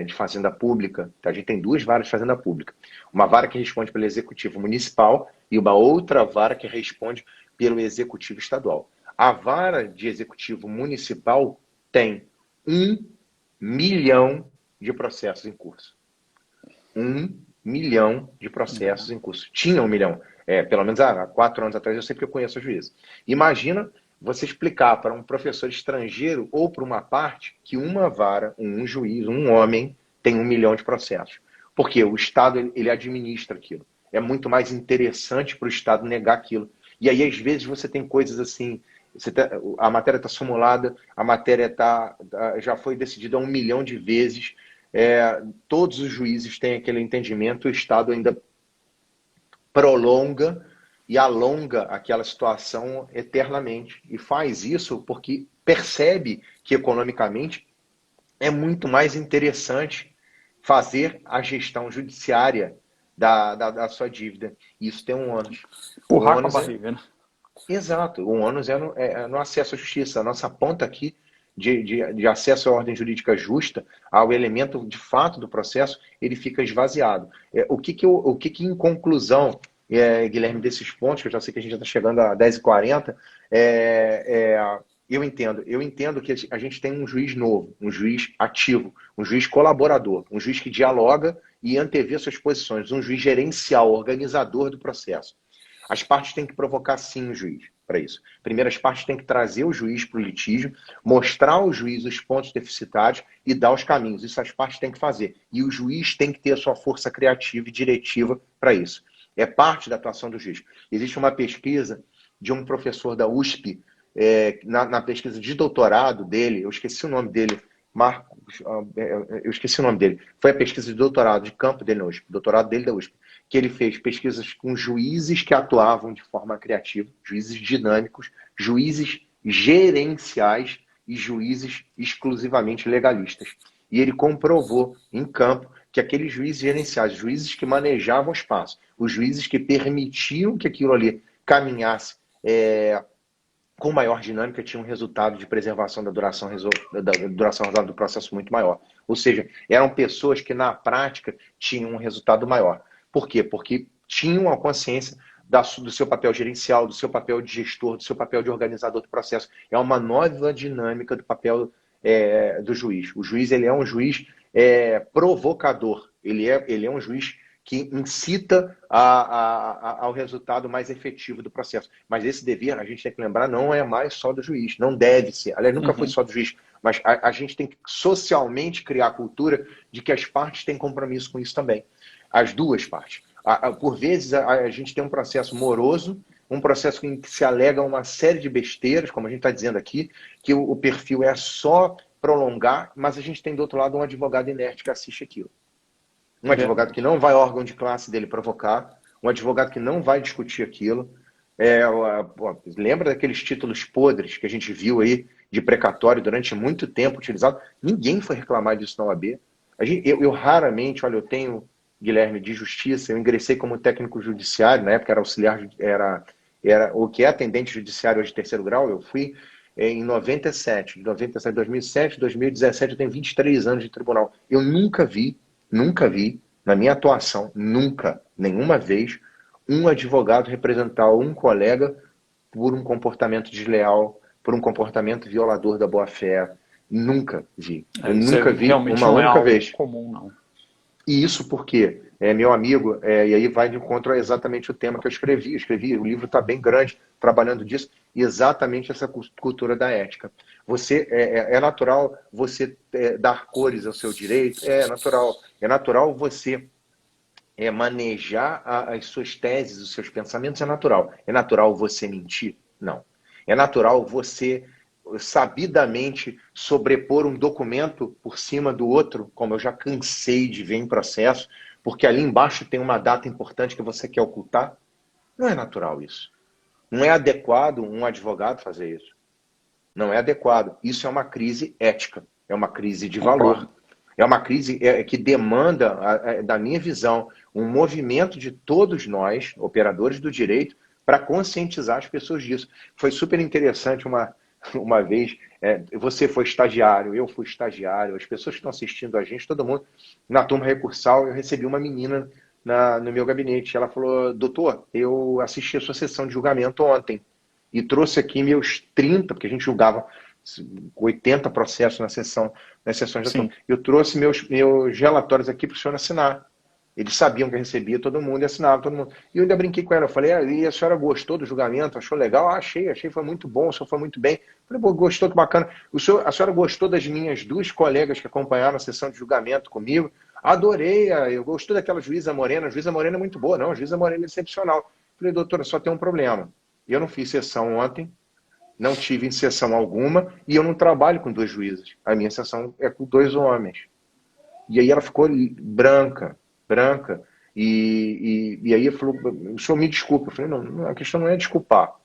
de fazenda pública, a gente tem 2 varas de fazenda pública, uma vara que responde pelo executivo municipal e uma outra vara que responde pelo executivo estadual. A vara de executivo municipal tem 1 milhão de processos em curso. 1 milhão de processos em curso. Tinha 1 milhão. Pelo menos há 4 anos atrás eu sei que eu conheço a juíza. Imagina você explicar para um professor estrangeiro ou para uma parte que uma vara, um juiz, um homem, tem 1 milhão de processos. Porque o Estado ele administra aquilo. É muito mais interessante para o Estado negar aquilo. E aí, às vezes, você tem coisas assim... a matéria está simulada, a matéria já foi decidida 1 milhão de vezes, todos os juízes têm aquele entendimento, o Estado ainda prolonga e alonga aquela situação eternamente. E faz isso porque percebe que economicamente é muito mais interessante fazer a gestão judiciária da sua dívida. Isso tem um ônus. Empurrar com a barriga, né? Exato. O ônus é no acesso à justiça. A nossa ponta aqui de acesso à ordem jurídica justa, ao elemento de fato do processo, ele fica esvaziado. O que em conclusão, Guilherme, desses pontos, que eu já sei que a gente já está chegando a 10h40, eu entendo que a gente tem um juiz novo, um juiz ativo, um juiz colaborador, um juiz que dialoga e antevê suas posições, um juiz gerencial, organizador do processo. As partes têm que provocar, sim, o juiz para isso. Primeiro, as partes têm que trazer o juiz para o litígio, mostrar ao juiz os pontos deficitários e dar os caminhos. Isso as partes têm que fazer. E o juiz tem que ter a sua força criativa e diretiva para isso. É parte da atuação do juiz. Existe uma pesquisa de um professor da USP, na pesquisa de doutorado dele, eu esqueci o nome dele, eu esqueci o nome dele. Foi a pesquisa de doutorado de campo dele na USP, doutorado dele da USP, que ele fez pesquisas com juízes que atuavam de forma criativa, juízes dinâmicos, juízes gerenciais e juízes exclusivamente legalistas. E ele comprovou em campo que aqueles juízes gerenciais, juízes que manejavam o espaço, os juízes que permitiam que aquilo ali caminhasse com maior dinâmica, tinha um resultado de preservação da duração razoável do processo muito maior. Ou seja, eram pessoas que na prática tinham um resultado maior. Por quê? Porque tinham a consciência do seu papel gerencial, do seu papel de gestor, do seu papel de organizador do processo. É uma nova dinâmica do papel do juiz. O juiz ele é um juiz provocador. Ele é um juiz que incita ao resultado mais efetivo do processo. Mas esse dever, a gente tem que lembrar, não é mais só do juiz. Não deve ser. Aliás, nunca foi só do juiz. Mas a gente tem que socialmente criar a cultura de que as partes têm compromisso com isso também. As duas partes. Por vezes, a gente tem um processo moroso, um processo em que se alega uma série de besteiras, como a gente está dizendo aqui, que o perfil é só prolongar, mas a gente tem do outro lado um advogado inerte que assiste aquilo. Um advogado que não vai ao órgão de classe dele provocar, um advogado que não vai discutir aquilo. Lembra daqueles títulos podres que a gente viu aí de precatório durante muito tempo utilizado? Ninguém foi reclamar disso na OAB. Eu raramente, eu tenho, Guilherme, de justiça, eu ingressei como técnico judiciário, na época era auxiliar, era o que é atendente judiciário hoje de terceiro grau, eu fui em 97, 2007, 2017, eu tenho 23 anos de tribunal. Eu nunca vi na minha atuação, nunca, nenhuma vez, um advogado representar um colega por um comportamento desleal, por um comportamento violador da boa-fé. Nunca vi. Eu Isso nunca vi realmente uma não é única algo vez. comum, não. E isso porque, meu amigo, e aí vai de encontro a exatamente o tema que eu escrevi. O livro está bem grande, trabalhando disso, e exatamente essa cultura da ética. É natural você dar cores ao seu direito, é natural você manejar as suas teses, os seus pensamentos, é natural. É natural você mentir? Não. É natural você sabidamente sobrepor um documento por cima do outro, como eu já cansei de ver em processo, porque ali embaixo tem uma data importante que você quer ocultar? Não é natural isso. Não é adequado um advogado fazer isso. Não é adequado. Isso é uma crise ética, é uma crise de valor. Concordo. É uma crise que demanda, da minha visão, um movimento de todos nós, operadores do direito, para conscientizar as pessoas disso. Foi super interessante uma vez, você foi estagiário, eu fui estagiário, as pessoas que estão assistindo a gente, todo mundo, na turma recursal, eu recebi uma menina no meu gabinete. Ela falou: doutor, eu assisti a sua sessão de julgamento ontem e trouxe aqui meus 30, porque a gente julgava 80 processos nas sessões da turma. Sim. Eu trouxe meus relatórios aqui para o senhor assinar. Eles sabiam que eu recebia todo mundo e assinava todo mundo. E eu ainda brinquei com ela. Eu falei: e a senhora gostou do julgamento? Achou legal? Achei, foi muito bom, o senhor foi muito bem. Eu falei: pô, gostou, que bacana. A senhora gostou das minhas duas colegas que acompanharam a sessão de julgamento comigo? Adorei, eu gostei daquela juíza Morena. A juíza Morena é muito boa, não, a juíza Morena é excepcional. Eu falei: doutora, só tem um problema. Eu não fiz sessão ontem, não tive sessão alguma, e eu não trabalho com dois juízes. A minha sessão é com dois homens. E aí ela ficou branca. E aí ele falou: o senhor me desculpa. Eu falei: não, a questão não é desculpar.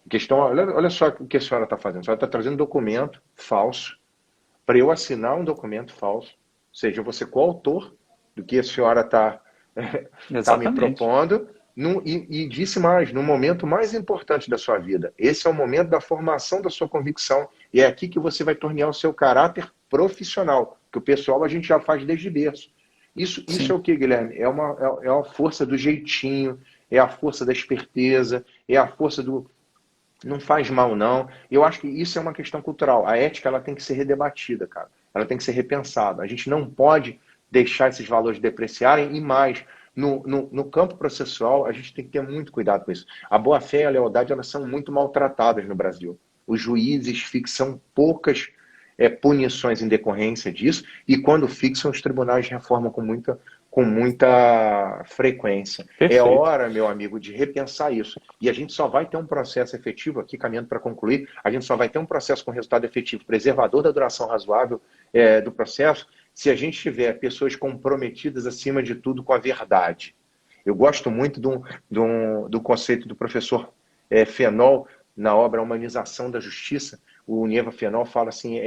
A questão, olha só o que a senhora está fazendo. A senhora está trazendo um documento falso para eu assinar um documento falso. Ou seja, eu vou ser coautor do que a senhora está tá me Exatamente. propondo. E disse mais: no momento mais importante da sua vida. Esse é o momento da formação da sua convicção. E é aqui que você vai tornear o seu caráter profissional, que o pessoal a gente já faz desde berço. Isso é Sim. o que, Guilherme? É uma força do jeitinho, é a força da esperteza, é a força do não faz mal, não. Eu acho que isso é uma questão cultural. A ética, ela tem que ser redebatida, cara. Ela tem que ser repensada. A gente não pode deixar esses valores depreciarem, e mais, no campo processual, a gente tem que ter muito cuidado com isso. A boa-fé e a lealdade, elas são muito maltratadas no Brasil. Os juízes fixam poucas punições em decorrência disso, e quando fixam, os tribunais reformam com muita frequência. É Perfeito. hora, meu amigo, de repensar isso. E a gente só vai ter um processo efetivo, aqui caminhando para concluir, a gente só vai ter um processo com resultado efetivo, preservador da duração razoável do processo, se a gente tiver pessoas comprometidas, acima de tudo, com a verdade. Eu gosto muito do conceito do professor Fenol, na obra Humanização da Justiça. O Nieva Fenol fala assim,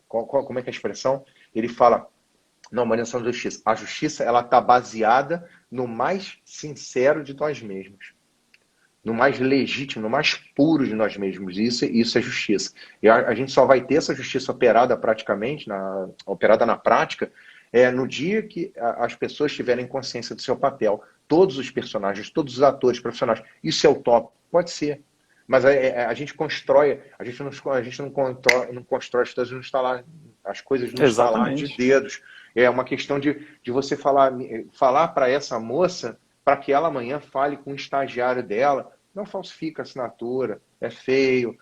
como é que é a expressão? Ele fala: na humanização da justiça. A justiça, ela está baseada no mais sincero de nós mesmos, no mais legítimo, no mais puro de nós mesmos. Isso é justiça. E a gente só vai ter essa justiça operada praticamente, operada na prática, no dia que as pessoas tiverem consciência do seu papel. Todos os personagens, todos os atores profissionais. Isso é utópico? Pode ser. Mas a gente constrói, a gente não constrói as coisas no estalar de Exatamente. dedos. É uma questão de você falar para essa moça, para que ela amanhã fale com o estagiário dela: não falsifica a assinatura, é feio,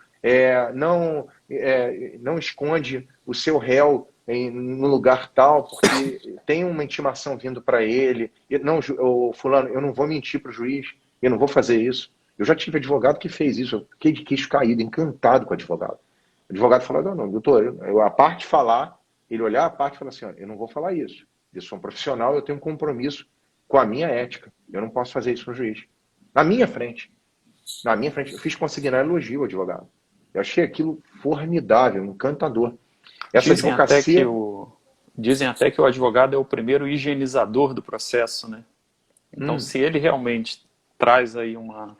não esconde o seu réu no lugar tal, porque tem uma intimação vindo para ele. Não, fulano, eu não vou mentir para o juiz, eu não vou fazer isso. Eu já tive advogado que fez isso, eu fiquei de queixo caído, encantado com o advogado. O advogado falou: não, doutor, a parte falar, ele olhar a parte e falar assim: eu não vou falar isso. Eu sou um profissional, eu tenho um compromisso com a minha ética. Eu não posso fazer isso no juiz. Na minha frente. Na minha frente. Eu fiz consignar elogio ao advogado. Eu achei aquilo formidável, encantador. Essa Dizem até que advocacia. o, dizem até que o advogado é o primeiro higienizador do processo, né? Então, Hum, se ele realmente traz aí uma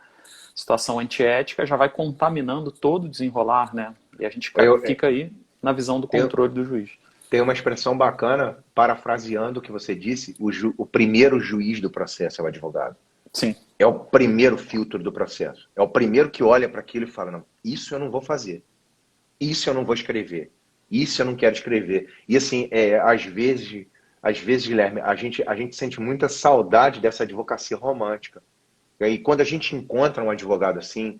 situação antiética, já vai contaminando todo o desenrolar, né? E a gente eu, fica aí na visão do eu, controle do juiz. Tem uma expressão bacana, parafraseando o que você disse, o primeiro juiz do processo é o advogado. Sim, É o primeiro filtro do processo. É o primeiro que olha para aquilo e fala, não, isso eu não vou fazer. Isso eu não vou escrever. Isso eu não quero escrever. E assim, às vezes, Guilherme, a gente sente muita saudade dessa advocacia romântica. E aí, quando a gente encontra um advogado assim,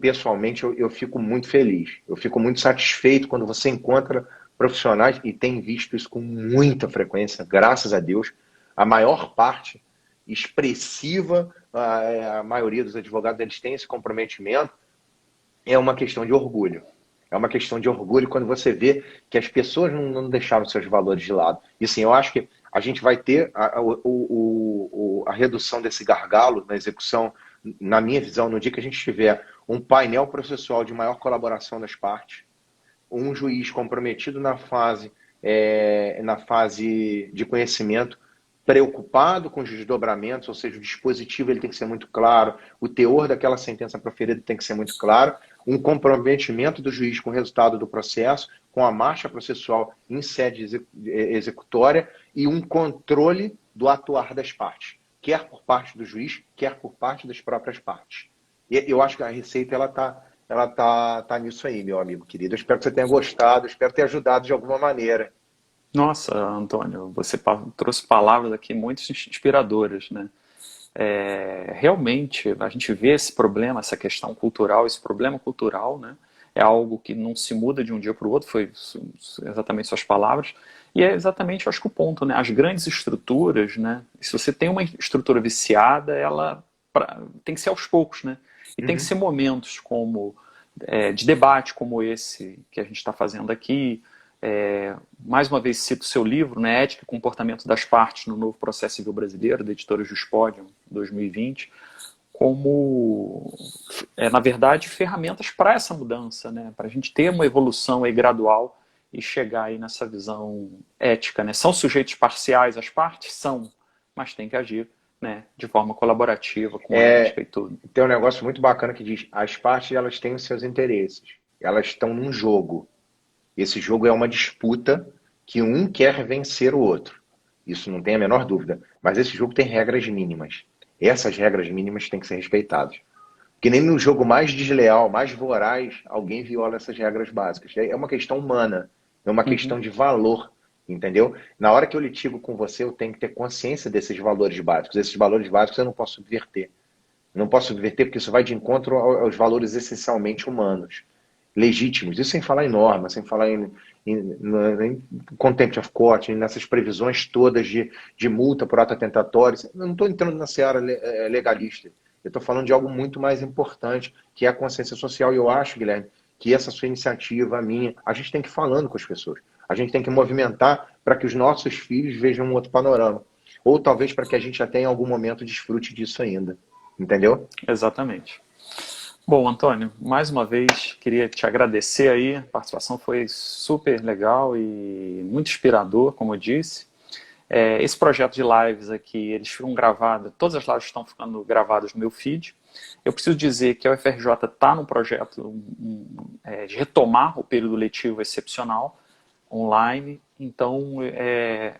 pessoalmente, eu fico muito feliz. Eu fico muito satisfeito quando você encontra profissionais, e tem visto isso com muita frequência, graças a Deus. A maior parte expressiva, a maioria dos advogados, eles têm esse comprometimento, é uma questão de orgulho. É uma questão de orgulho quando você vê que as pessoas não deixaram seus valores de lado. E assim, eu acho que a gente vai ter a redução desse gargalo na execução, na minha visão, no dia que a gente tiver um painel processual de maior colaboração das partes, um juiz comprometido na fase de conhecimento, preocupado com os desdobramentos, ou seja, o dispositivo ele tem que ser muito claro, o teor daquela sentença proferida tem que ser muito claro, um comprometimento do juiz com o resultado do processo, com a marcha processual em sede executória e um controle do atuar das partes, quer por parte do juiz, quer por parte das próprias partes. E eu acho que a Receita ela tá nisso aí, meu amigo querido. Eu espero que você tenha gostado, espero ter ajudado de alguma maneira. nossa, Antônio, você trouxe palavras aqui muito inspiradoras, né? Realmente, a gente vê esse problema, essa questão cultural, esse problema cultural, né? É algo que não se muda de um dia para o outro, foi exatamente suas palavras, e é exatamente, eu acho que o ponto, né? As grandes estruturas, né? Se você tem uma estrutura viciada, ela tem que ser aos poucos, né? E tem que Uhum. ser momentos de debate como esse que a gente está fazendo aqui. Mais uma vez cito o seu livro, né, Ética e Comportamento das Partes no Novo Processo Civil Brasileiro, da editora Juspodium, 2020, como, na verdade, ferramentas para essa mudança, né, para a gente ter uma evolução aí gradual e chegar aí nessa visão ética. Né. São sujeitos parciais as partes? São, mas tem que agir, né, de forma colaborativa, com ética e tudo. Tem um negócio muito bacana que diz: as partes elas têm os seus interesses, elas estão num jogo. Esse jogo é uma disputa que um quer vencer o outro. Isso não tem a menor dúvida. Mas esse jogo tem regras mínimas. Essas regras mínimas têm que ser respeitadas. Que nem no jogo mais desleal, mais voraz, alguém viola essas regras básicas. É uma questão humana, é uma Uhum. questão de valor, entendeu? Na hora que eu litigo com você, eu tenho que ter consciência desses valores básicos. Esses valores básicos eu não posso subverter. Eu não posso subverter porque isso vai de encontro aos valores essencialmente humanos, legítimos. Isso sem falar em normas, sem falar em contempt of court, nessas previsões todas de multa por ato atentatório. Eu não estou entrando na seara legalista. Eu estou falando de algo muito mais importante, que é a consciência social. E eu acho, Guilherme, que essa sua iniciativa, a minha, a gente tem que ir falando com as pessoas. A gente tem que movimentar para que os nossos filhos vejam um outro panorama. Ou talvez para que a gente até em algum momento desfrute disso ainda. Entendeu? Exatamente. Bom, Antônio, mais uma vez queria te agradecer aí, a participação foi super legal e muito inspirador, como eu disse. Esse projeto de lives aqui, eles ficam gravados, todas as lives estão ficando gravadas no meu feed. Eu preciso dizer que a UFRJ está num projeto de retomar o período letivo excepcional online, então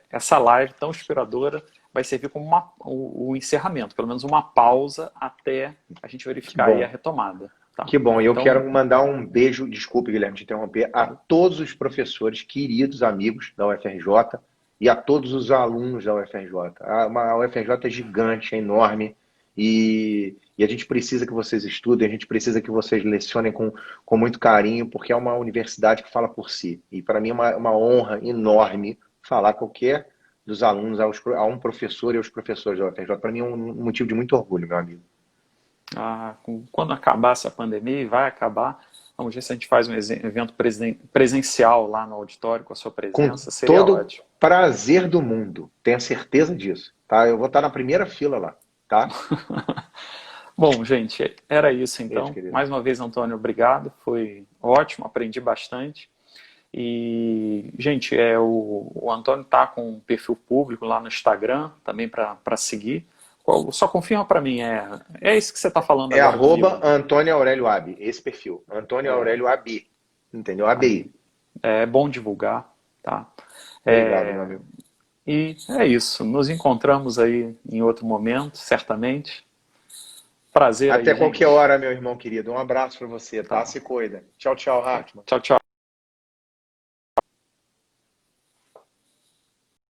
essa live tão inspiradora vai servir como o encerramento, pelo menos uma pausa até a gente Que verificar aí a bom. retomada. Tá? Que bom. E eu Então, quero mandar um beijo, desculpe, Guilherme, te interromper, a todos os professores, queridos amigos da UFRJ e a todos os alunos da UFRJ. A UFRJ é gigante, é enorme e a gente precisa que vocês estudem, a gente precisa que vocês lecionem com muito carinho, porque é uma universidade que fala por si. E para mim é uma honra enorme falar qualquer dos alunos a um professor e aos professores da UFRJ. Para mim é um motivo de muito orgulho, meu amigo. quando acabar essa pandemia, e vai acabar, vamos ver se a gente faz um evento presencial lá no auditório com a sua Com presença, seria todo ótimo. prazer do mundo. Tenha certeza disso, tá? Eu vou estar na primeira fila lá, tá? Bom, gente, era isso Beijo, então. querido. Mais uma vez, Antônio, obrigado. Foi ótimo, aprendi bastante. E, gente, o Antônio tá com um perfil público lá no Instagram, também para seguir. Só confirma para mim, é isso que você está falando É agora comigo, arroba né? Antônio Aurélio Abi, esse perfil. Antônio Aurélio Abi, entendeu? ABI. É bom divulgar. Tá? Obrigado, meu amigo. E é isso. Nos encontramos aí em outro momento, certamente. Prazer aí, Até qualquer gente. hora, meu irmão querido. Um abraço para você, tá? Tá. Se cuida. Tchau, tchau, Hartmann. Tchau, tchau.